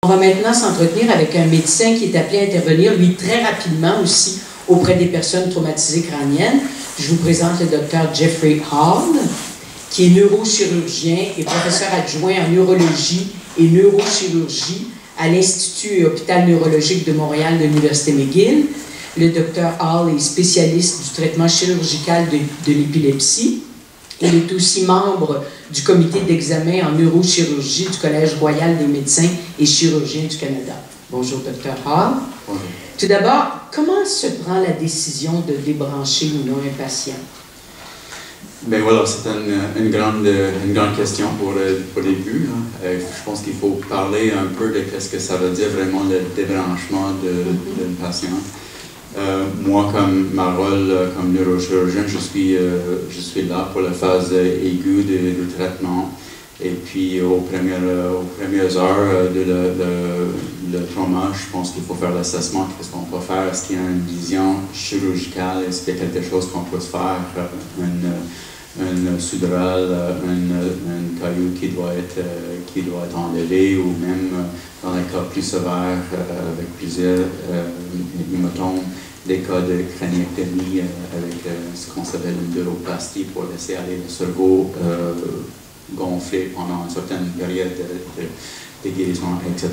On va maintenant s'entretenir avec un médecin qui est appelé à intervenir, lui, très rapidement aussi, auprès des personnes traumatisées crâniennes. Je vous présente le docteur Jeffrey Hall, qui est neurochirurgien et professeur adjoint en neurologie et neurochirurgie à l'Institut et Hôpital neurologique de Montréal de l'Université McGill. Le docteur Hall est spécialiste du traitement chirurgical de l'épilepsie. Il est aussi membre du comité d'examen en neurochirurgie du Collège royal des médecins et chirurgiens du Canada. Bonjour, docteur Hall. Bonjour. Tout d'abord, comment se prend la décision de débrancher ou non un patient? Ben voilà, c'est une grande question pour le début. Je pense qu'il faut parler un peu de ce que ça veut dire vraiment le débranchement d'un patient. Moi, comme ma rôle comme neurochirurgien, je suis là pour la phase aiguë du traitement. Et puis, aux premières heures de le trauma, je pense qu'il faut faire l'assessment. Qu'est-ce qu'on peut faire? Est-ce qu'il y a une vision chirurgicale? Est-ce qu'il y a quelque chose qu'on peut se faire? Une sudorale, un caillou qui doit être enlevé, ou même dans les cas plus sévères avec plusieurs hématomes, des cas de craniectomie avec ce qu'on s'appelle une neuroplastie pour laisser aller le cerveau gonfler pendant une certaine période de guérison, etc.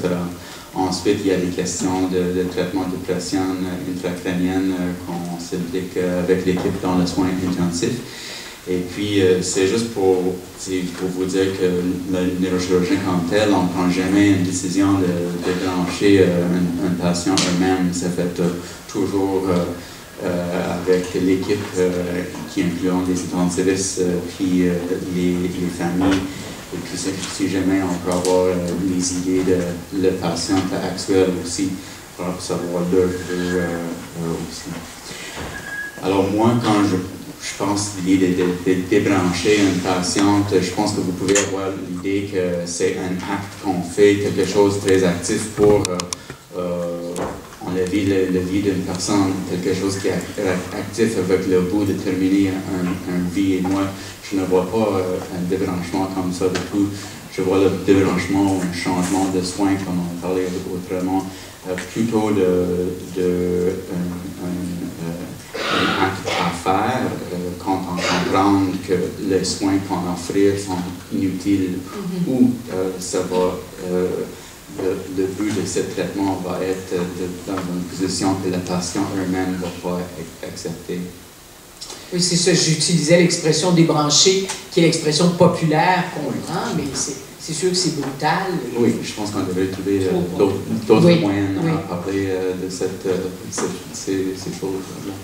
Ensuite, il y a des questions de traitement de pression intracrânienne qu'on s'implique avec l'équipe dans le soin intensif. Et puis, c'est juste pour vous dire que le neurochirurgien comme tel, on ne prend jamais une décision de débrancher un patient eux-mêmes. Ça fait toujours avec l'équipe qui inclut des intensivistes, puis les familles. Et puis, si jamais on peut avoir les idées de le patient actuel aussi, pour savoir leur aussi. Alors moi, quand je pense l'idée de débrancher une patiente, je pense que vous pouvez avoir l'idée que c'est un acte qu'on fait, quelque chose de très actif pour enlever la vie d'une personne, quelque chose qui est actif avec le but de terminer un vie. Et moi, je ne vois pas un débranchement comme ça du tout. Je vois le débranchement ou un changement de soin, comme on parlait autrement, plutôt un acte à faire quand on comprend que les soins qu'on offre sont inutiles ou ça va, le but de ce traitement va être dans une position que la patient elle-même ne va pas accepter. Oui, c'est ça. J'utilisais l'expression débrancher, qui est l'expression populaire qu'on prend, mais c'est sûr que c'est brutal. Oui, je pense qu'on devrait trouver d'autres moyens à parler de ces choses-là.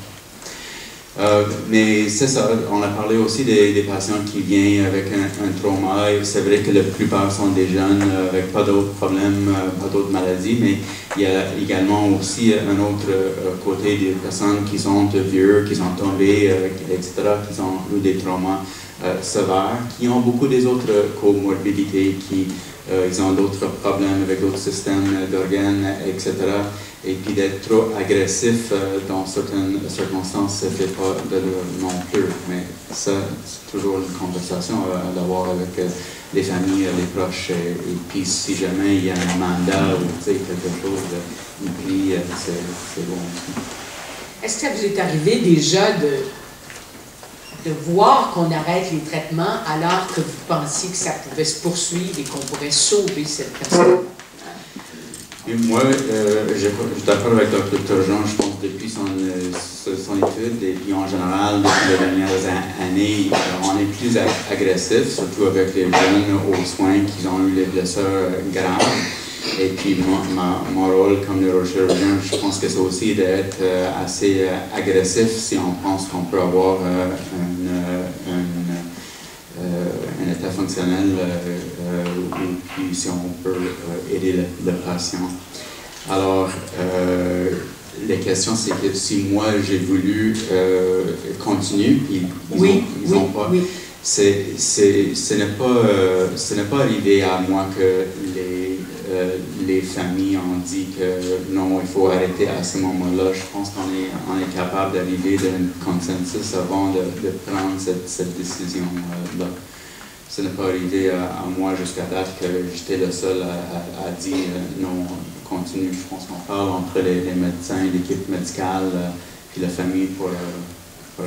Mais c'est ça, on a parlé aussi des patients qui viennent avec un trauma. C'est vrai que la plupart sont des jeunes avec pas d'autres problèmes, pas d'autres maladies, mais il y a également aussi un autre côté des personnes qui sont vieux, qui sont tombés, etc., qui ont eu des traumas sévères, qui ont beaucoup des autres comorbidités, ils ont d'autres problèmes avec d'autres systèmes d'organes, etc. Et puis d'être trop agressif dans certaines circonstances, ça ne fait pas de non plus. Mais ça, c'est toujours une conversation à avoir avec les familles, les proches. Et puis si jamais il y a un mandat ou quelque chose puis c'est bon aussi. Est-ce que ça vous est arrivé déjà de voir qu'on arrête les traitements alors que vous pensiez que ça pouvait se poursuivre et qu'on pourrait sauver cette personne? Et moi, je suis d'accord avec Dr. Jean, je pense depuis son étude, et puis en général, depuis les dernières années, on est plus agressif, surtout avec les jeunes aux soins qui ont eu les blessures graves. Et puis mon rôle comme neurochirurgien, je pense que c'est aussi d'être assez agressif si on pense qu'on peut avoir un état fonctionnel ou puis si on peut aider le patient. Alors, la question c'est que si moi j'ai voulu continuer, puis ils n'ont pas. Oui. Ce n'est pas arrivé à moi que les familles ont dit que non, il faut arrêter à ce moment-là. Je pense qu'on est capable d'arriver à un consensus avant de prendre cette décision-là. ce n'est pas arrivé à moi jusqu'à date que j'étais le seul à dire non, continue. Je pense qu'on parle entre les médecins, l'équipe médicale, puis la famille pour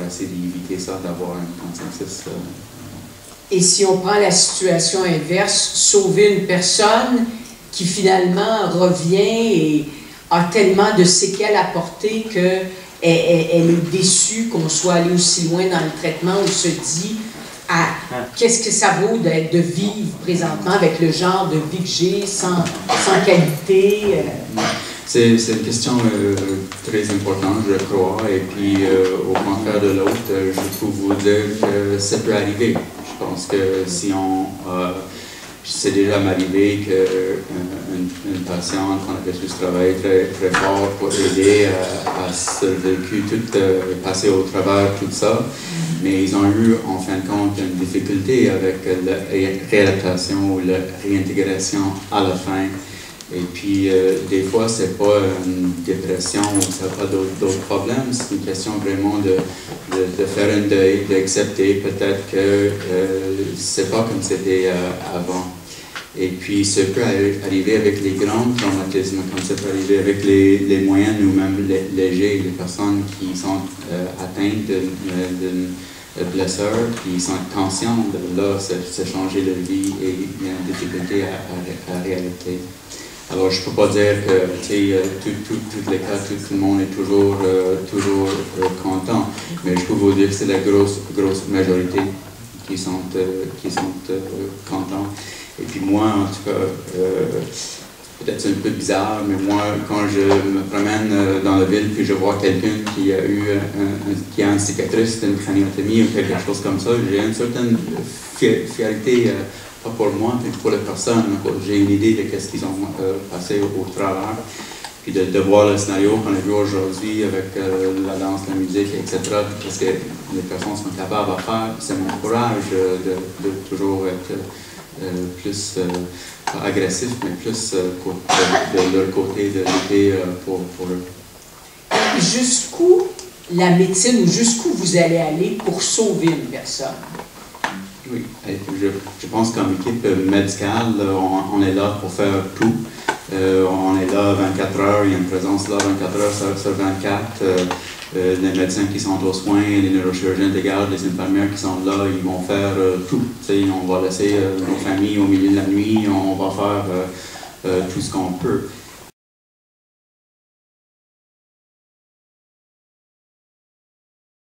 essayer d'éviter ça, d'avoir un consensus. Et si on prend la situation inverse, sauver une personne qui finalement revient et a tellement de séquelles à porter qu'elle est déçue qu'on soit allé aussi loin dans le traitement, ou se dit qu'est-ce que ça vaut de vivre présentement avec le genre de vie que j'ai sans qualité. C'est une question très importante, je crois, et puis au contraire de l'autre, je peux vous dire que ça peut arriver. Je pense que si on... c'est déjà m'arrivé qu'une patiente, on a fait ce travail très, très fort pour aider à survécu, passer au travers tout ça, mais ils ont eu en fin de compte une difficulté avec la réadaptation ou la réintégration à la fin. Et puis, des fois, c'est pas une dépression ou ça n'a pas d'autres problèmes. C'est une question vraiment de faire un deuil, d'accepter peut-être que c'est pas comme c'était avant. Et puis, ça peut arriver avec les grands traumatismes, comme ça peut arriver avec les moyens ou même légers, les personnes qui sont atteintes d'une blessure, qui sont conscientes de là, c'est changer de vie et il y a une difficulté à réaliser. Alors, je ne peux pas dire que tous les cas, tout le monde est toujours content, mais je peux vous dire que c'est la grosse majorité qui sont contents. Et puis moi, en tout cas, peut-être c'est un peu bizarre, mais moi, quand je me promène dans la ville puis je vois quelqu'un qui a une cicatrice, une craniotomie ou quelque chose comme ça, j'ai une certaine fierté. Pas pour moi, mais pour les personnes. J'ai une idée de ce qu'ils ont passé au travers. Puis de voir le scénario qu'on a vu aujourd'hui avec la danse, la musique, etc. Parce que les personnes sont capables de faire. C'est mon courage de toujours être plus pas agressif, mais plus de leur côté, de lutter pour eux. Jusqu'où la médecine ou jusqu'où vous allez aller pour sauver une personne? Oui, je pense qu'en équipe médicale, on est là pour faire tout. On est là 24 heures, il y a une présence là 24 heures sur 24. Les médecins qui sont aux soins, les neurochirurgiens de garde, les infirmières qui sont là, ils vont faire tout. On va laisser nos familles au milieu de la nuit, on va faire tout ce qu'on peut.